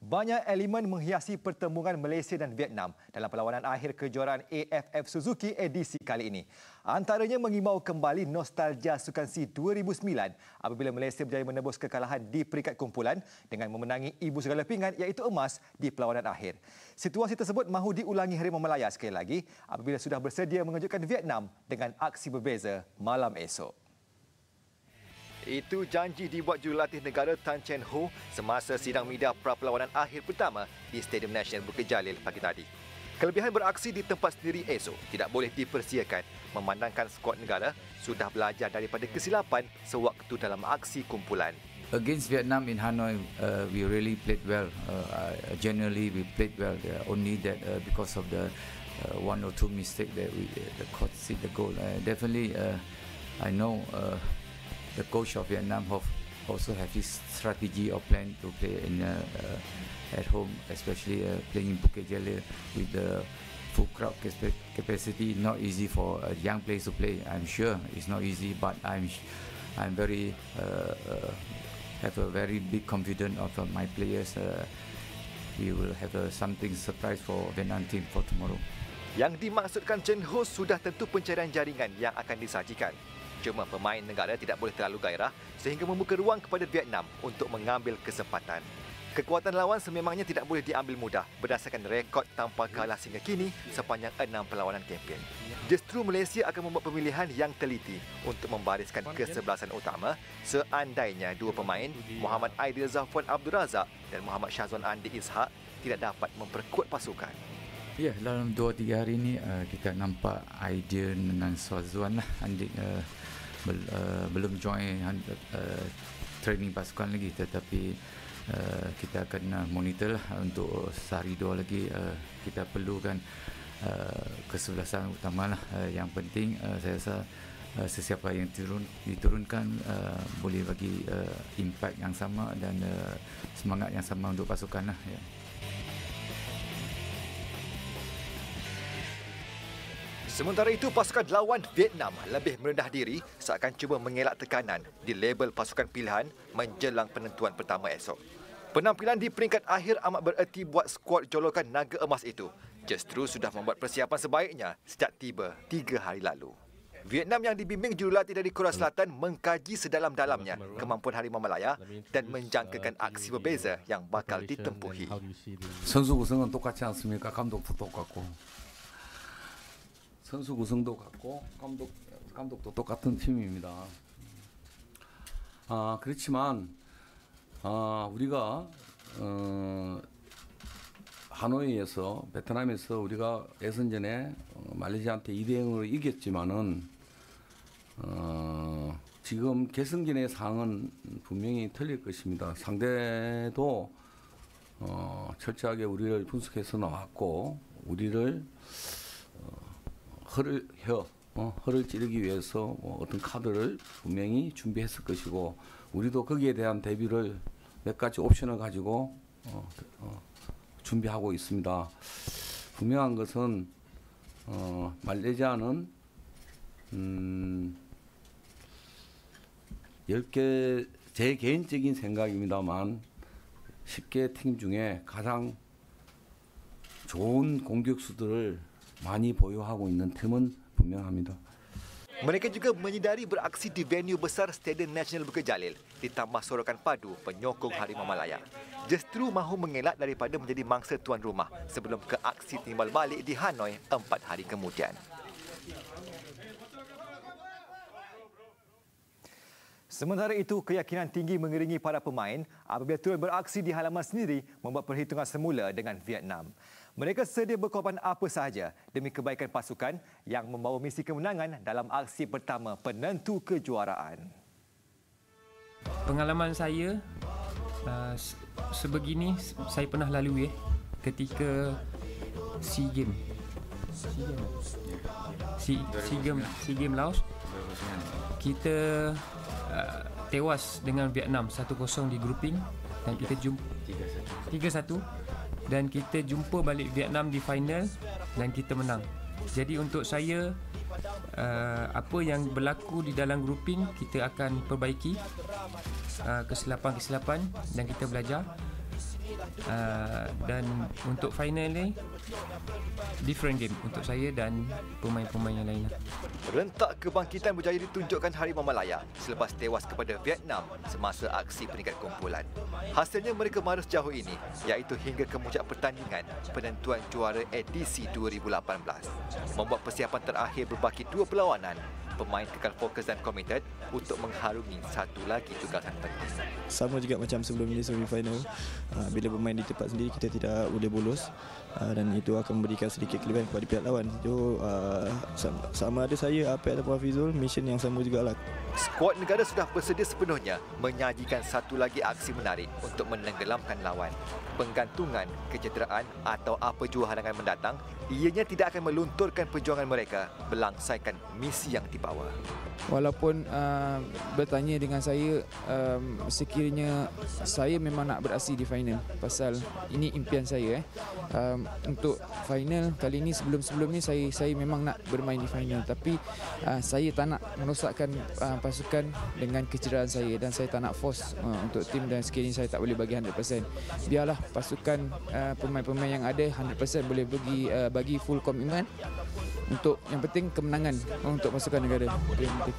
Banyak elemen menghiasi pertembungan Malaysia dan Vietnam dalam perlawanan akhir kejuaraan AFF Suzuki edisi kali ini. Antaranya mengimbau kembali nostalgia Sukan C 2009 apabila Malaysia berjaya menebus kekalahan di peringkat kumpulan dengan memenangi ibu segala pinggan iaitu emas di perlawanan akhir. Situasi tersebut mahu diulangi Harimau Malaya sekali lagi apabila sudah bersedia mengejutkan Vietnam dengan aksi berbeza malam esok. Itu janji dibuat jurulatih negara Tan Chen Ho semasa sidang media pra-perlawanan akhir pertama di Stadium Nasional Bukit Jalil pagi tadi. Kelebihan beraksi di tempat sendiri esok tidak boleh dipersiakan memandangkan skuad negara sudah belajar daripada kesilapan sewaktu dalam aksi kumpulan. Against Vietnam in Hanoi, we really played well. Generally, we played well. Only that because of the one or two mistake that the coach see the goal. Definitely, I know. The coach of Vietnam also have his strategy or plan to play at home, especially playing in Bukit Jalil with the full crowd capacity. Not easy for young players to play. I'm sure it's not easy, but I'm very have a very big confidence of my players. We will have something surprise for Vietnam team for tomorrow. Yang dimaksudkan Chen Ho sudah tentu pencarian jaringan yang akan disajikan. Cuma pemain negara tidak boleh terlalu gairah sehingga membuka ruang kepada Vietnam untuk mengambil kesempatan. Kekuatan lawan sememangnya tidak boleh diambil mudah berdasarkan rekod tanpa kalah sehingga kini sepanjang 6 perlawanan kempen. Justru Malaysia akan membuat pemilihan yang teliti untuk membariskan kesebelasan utama seandainya dua pemain Muhammad Aidil Zafwan Abdul Razak dan Muhammad Syazwan Andi Ishak tidak dapat memperkuat pasukan. Ya, dalam 2-3 hari ini kita nampak Aidil dengan Syazwan Andi belum join training pasukan lagi, tetapi kita akan monitor lah untuk sehari dua lagi. Kita perlukan kesebelasan utama lah. Yang penting saya rasa sesiapa yang diturunkan boleh bagi impact yang sama dan semangat yang sama untuk pasukan lah. Ya. Sementara itu, pasukan lawan Vietnam lebih merendah diri seakan cuba mengelak tekanan di label pasukan pilihan menjelang penentuan pertama esok. Penampilan di peringkat akhir amat bererti buat skuad jolokan naga emas itu. Justru sudah membuat persiapan sebaiknya sejak tiba 3 hari lalu. Vietnam yang dibimbing jurulatih dari Korea Selatan mengkaji sedalam-dalamnya kemampuan Harimau Malaya dan menjangkakan aksi berbeza yang bakal ditempuhi. 선수 구성은 똑같지 않습니까? 감독도 똑같고. 선수 구성도 같고 감독도 똑같은 팀입니다. 그렇지만 우리가 하노이에서 베트남에서 우리가 예선전에 말레이시아한테 2대0으로 이겼지만은 지금 결승전의 상황은 분명히 틀릴 것입니다. 상대도 철저하게 우리를 분석해서 나왔고 우리를 허를 찌르기 위해서 어떤 카드를 분명히 준비했을 것이고 우리도 거기에 대한 대비를 몇 가지 옵션을 가지고 준비하고 있습니다. 분명한 것은 말레이시아는 10개 제 개인적인 생각입니다만 10개 팀 중에 가장 좋은 공격수들을 많이 보유하고 있는 팀은 분명합니다. Mereka juga menyedari beraksi di venue besar Stadium Nasional Bukit Jalil ditambah sorokan padu penyokong Harimau Malaya. Justru mahu mengelak daripada menjadi mangsa tuan rumah sebelum ke aksi timbal balik di Hanoi 4 hari kemudian. Sementara itu, keyakinan tinggi mengiringi para pemain apabila turut beraksi di halaman sendiri membuat perhitungan semula dengan Vietnam. Mereka sedia berkorban apa sahaja demi kebaikan pasukan yang membawa misi kemenangan dalam aksi pertama penentu kejuaraan. Pengalaman saya sebegini saya pernah lalui ketika SEA Games. SEA Games Laos. Kita tewas dengan Vietnam 1-0 di grouping dan kita jumpa 3-1 dan kita jumpa balik Vietnam di final dan kita menang. Jadi untuk saya apa yang berlaku di dalam grouping kita akan perbaiki kesilapan-kesilapan dan kita belajar Dan untuk final ni different game untuk saya dan pemain-pemain yang lain. Rentak kebangkitan berjaya ditunjukkan Harimau Malaya selepas tewas kepada Vietnam semasa aksi peringkat kumpulan. Hasilnya mereka mara sejauh ini, iaitu hingga kemuncak pertandingan penentuan juara edisi 2018. Membuat persiapan terakhir berbaki 2 perlawanan, pemain kekal fokus dan komited untuk mengharungi satu lagi tugasan penting. Sama juga macam sebelum ini semi-final, bila bermain di tempat sendiri kita tidak boleh bolos, dan itu akan memberikan sedikit kelebihan kepada pihak lawan. So sama ada saya, Apek ataupun Hafizul, mission yang sama jugalah. Skuad negara sudah bersedia sepenuhnya menyajikan satu lagi aksi menarik untuk menenggelamkan lawan. Penggantungan, kecederaan atau apa jua halangan mendatang, ianya tidak akan melunturkan perjuangan mereka melangsaikan misi yang dibawa. Walaupun bertanya dengan saya, sekiranya saya memang nak beraksi di final, pasal ini impian saya. Untuk final kali ini, sebelum ni saya memang nak bermain di final, tapi saya tak nak merosakkan pasukan dengan kecederaan saya, dan saya tak nak force untuk tim, dan sekiranya saya tak boleh bagi 100%. Biarlah pasukan pemain-pemain yang ada 100% boleh bagi full komitmen untuk yang penting kemenangan untuk pasukan negara. Itu yang penting.